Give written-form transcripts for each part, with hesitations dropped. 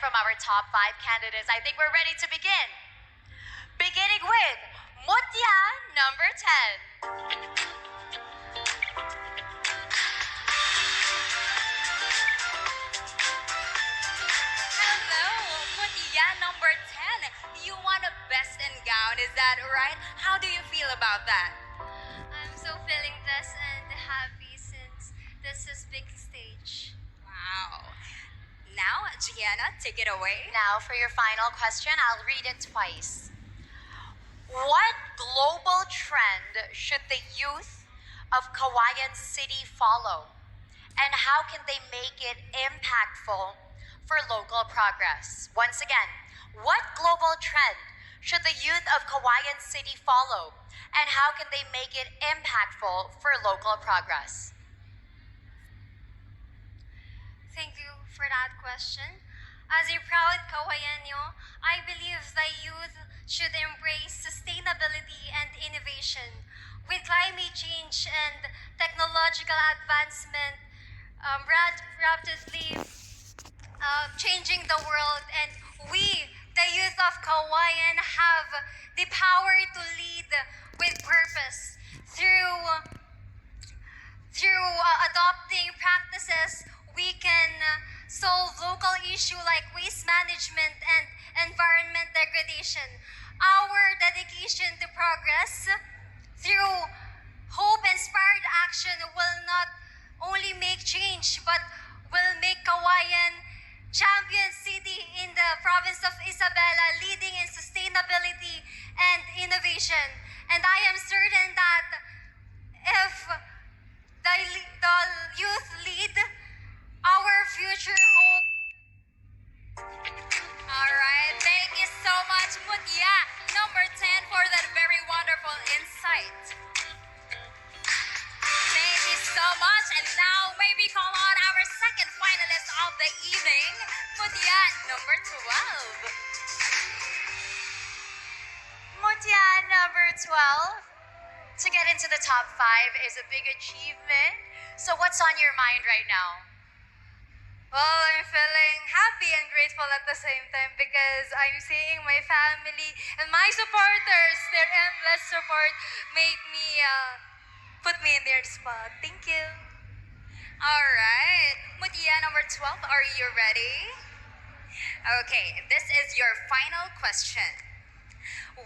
from our top 5 candidates. I think we're ready to begin. Beginning with Mutya, number 10. Hello, Mutya number 10. You want a best in gown, is that right? How do you feel about that? I'm so feeling blessed and happy since this is big stage. Wow. Now, Gianna, take it away. Now for your final question, I'll read it twice. What global trend should the youth of Cauayan City follow? And how can they make it impactful for local progress? Once again, what global trend should the youth of Cauayan City follow? And how can they make it impactful for local progress? Thank you for that question. As a proud Kawayanyo, I believe the youth should embrace sustainability and innovation. With climate change and technological advancement rapidly changing the world, and we, the youth of Cauayan, have the power to lead with purpose through adopting practices. We can solve local issues like waste management and environment degradation. Our dedication to progress through hope-inspired action will not only make change but will make Cauayan champion city in the province of Isabela, leading in sustainability and innovation. And I am certain that if the youth lead, our future hope. Alright, thank you so much, Mutya number 10, for that very wonderful insight. Thank you so much. And now, may we call on our second finalist of the evening, Mutya number 12. Mutya number 12. To get into the top 5 is a big achievement. So what's on your mind right now? Well, I'm feeling happy and grateful at the same time because I'm seeing my family and my supporters, their endless support made me put me in their spot. Thank you. Alright, Mutya number 12, are you ready? Okay, this is your final question.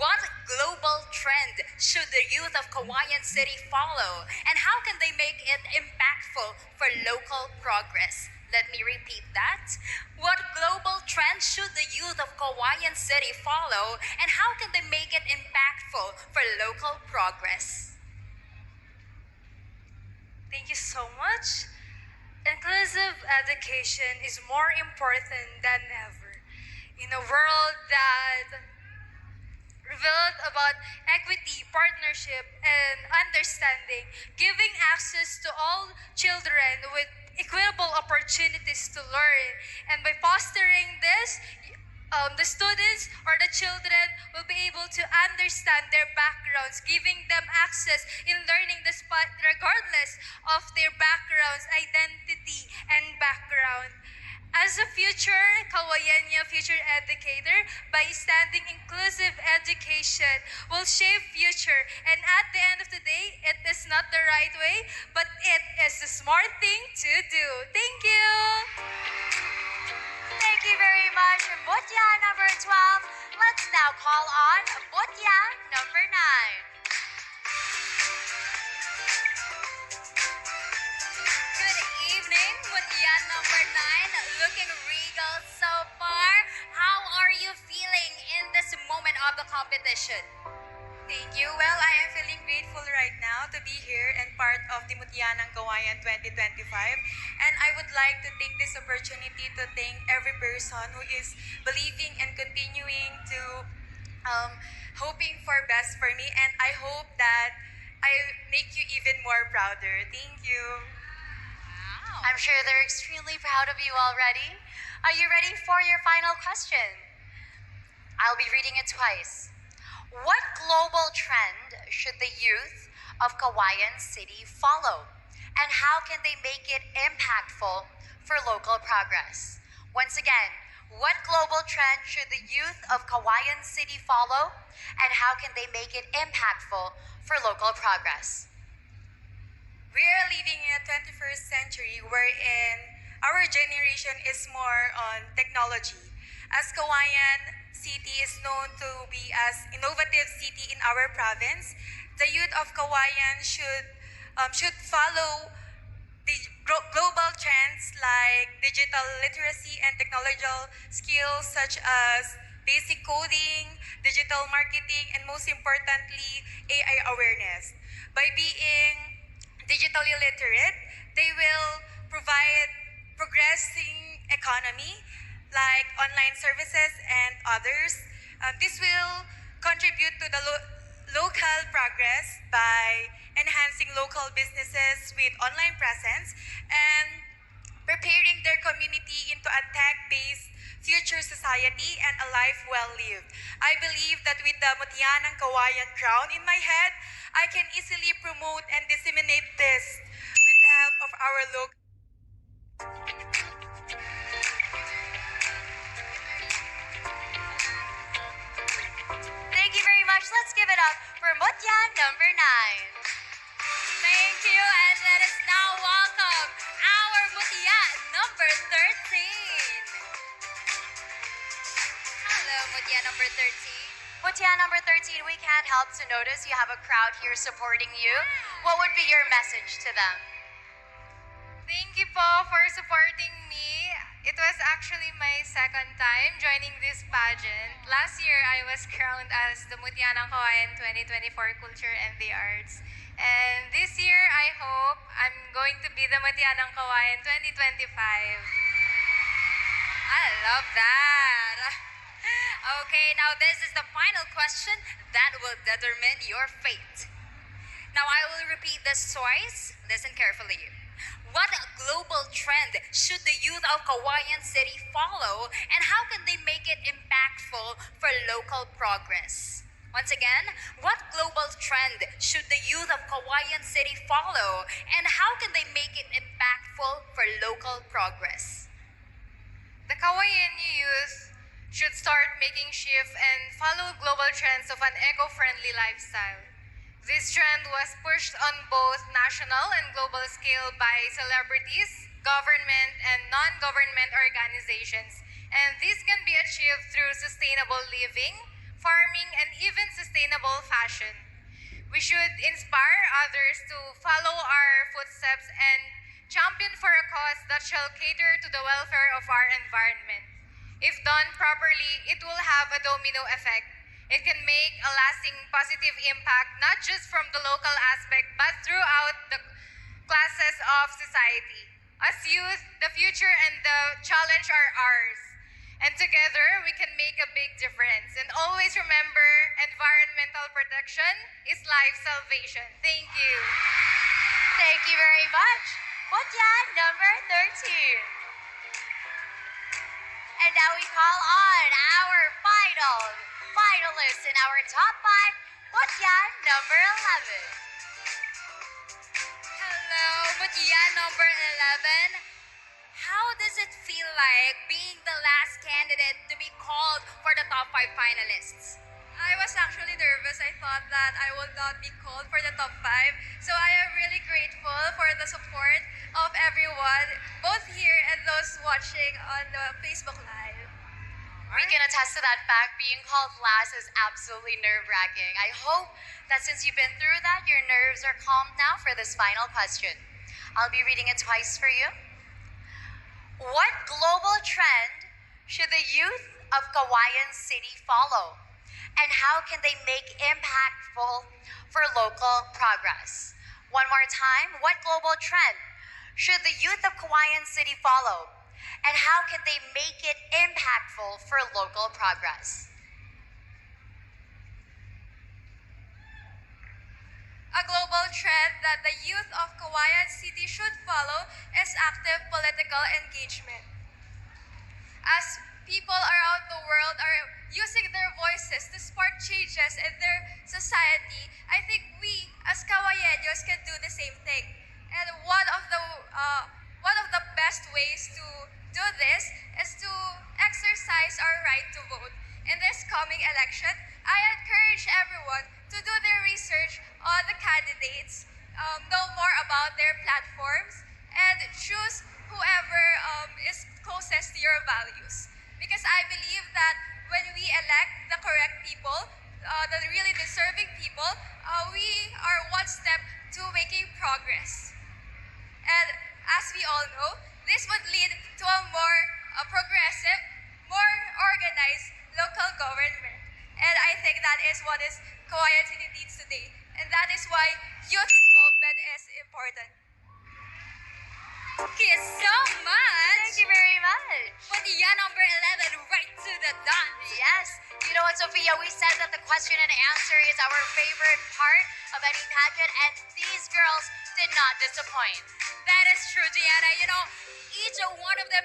What global trend should the youth of Cauayan City follow, and how can they make it impactful for local progress? Let me repeat that. What global trend should the youth of Cauayan City follow, and how can they make it impactful for local progress? Thank you so much. Inclusive education is more important than ever. In a world that revealed about equity, partnership, and understanding, giving access to all children with equitable opportunities to learn. And by fostering this, the students or the children will be able to understand their backgrounds, giving them access in learning despite regardless of their backgrounds, identity, and background. As a future Cauayanya future educator, by standing inclusive education will shape future. And at the end of the day, it is not the right way, but it is the smart thing to do. Thank you. Thank you very much, Mutya number 12. Let's now call on Mutya number 9. Good evening, Mutya number 9. Looking regal so far. How are you feeling in this moment of the competition? Thank you. Well, I am feeling grateful right now to be here and part of the Mutya ng Cauayan 2025. And I would like to take this opportunity to thank every person who is believing and continuing to hoping for best for me. And I hope that I make you even more prouder. Thank you. Wow. I'm sure they're extremely proud of you already. Are you ready for your final question? I'll be reading it twice. What global trend should the youth of Cauayan City follow? And how can they make it impactful for local progress? Once again, What global trend should the youth of Cauayan City follow, and how can they make it impactful for local progress? We are living in a 21st century wherein our generation is more on technology. As Cauayan City is known to be as innovative city in our province, the youth of Cauayan should follow the global trends like digital literacy and technological skills such as basic coding, digital marketing, and most importantly, AI awareness. By being digitally literate, they will provide progressing economy like online services and others. This will contribute to the local progress by enhancing local businesses with online presence and preparing their community into a tech-based future society and a life well lived. I believe that with the Mutya ng Cauayan crown in my head, I can easily promote and disseminate this with the help of our local. Thank you very much. Let's give it up for Mutya number 9. Thank you, and let us now welcome our Mutya number 13. Hello, Mutya number 13. Mutya number 13, we can't help to notice you have a crowd here supporting you. What would be your message to them? Thank you po for supporting me. It was actually my second time joining this pageant. Last year, I was crowned as the Mutya ng Cauayan 2024 Culture and the Arts. And this year, I hope I'm going to be the Mutya ng Cauayan 2025. I love that. Okay, now this is the final question that will determine your fate. Now I will repeat this twice. Listen carefully. What global trend should the youth of Cauayan City follow, and how can they make it impactful for local progress? Once again, what global trend should the youth of Cauayan City follow, and how can they make it impactful for local progress? The Cauayan youth should start making shift and follow global trends of an eco-friendly lifestyle. This trend was pushed on both national and global scale by celebrities, government, and non-government organizations. And this can be achieved through sustainable living, farming, and even sustainable fashion. We should inspire others to follow our footsteps and champion for a cause that shall cater to the welfare of our environment. If done properly, it will have a domino effect. It can make a lasting positive impact not just from the local aspect but throughout the classes of society. As youth, the future and the challenge are ours. And together, we can make a big difference. And always remember, environmental protection is life salvation. Thank you. Thank you very much. Mutya number 13. And now we call on our finalists in our top 5, Mutya number 11. Hello, Mutya number 11. How does it feel like being the last candidate to be called for the top 5 finalists? I was actually nervous. I thought that I would not be called for the top 5. So I am really grateful for the support of everyone, both here and those watching on the Facebook Live. We can attest to that fact. Being called last is absolutely nerve-wracking. I hope that since you've been through that, your nerves are calmed now for this final question. I'll be reading it twice for you. What global trend should the youth of Cauayan City follow? And how can they make impactful for local progress? One more time, what global trend should the youth of Cauayan City follow? And how can they make it impactful for local progress? A global trend that the youth of Cauayan City should follow is active political engagement. As people around the world are using their voices to spark changes in their society, I think we as Cauayenos can do the same thing. And one of the best ways to do this is to exercise exercise our right to vote. In this coming election, I encourage everyone to do their research on the candidates, know more about their platforms, and choose whoever is closest to your values. Because I believe that when we elect the correct people, the really deserving people, we are one step to making progress. And as we all know, this would lead to a more progressive, more organized local government. And I think that is what is Cauayan City needs today. And that is why youth involvement is important. Thank you so much. Thank you very much. Mutya number 11, right to the dot. Yes. You know what, Sophia? We said that the question and answer is our favorite part of any pageant, and these girls did not disappoint. That is true, Gianna. You know, each one of them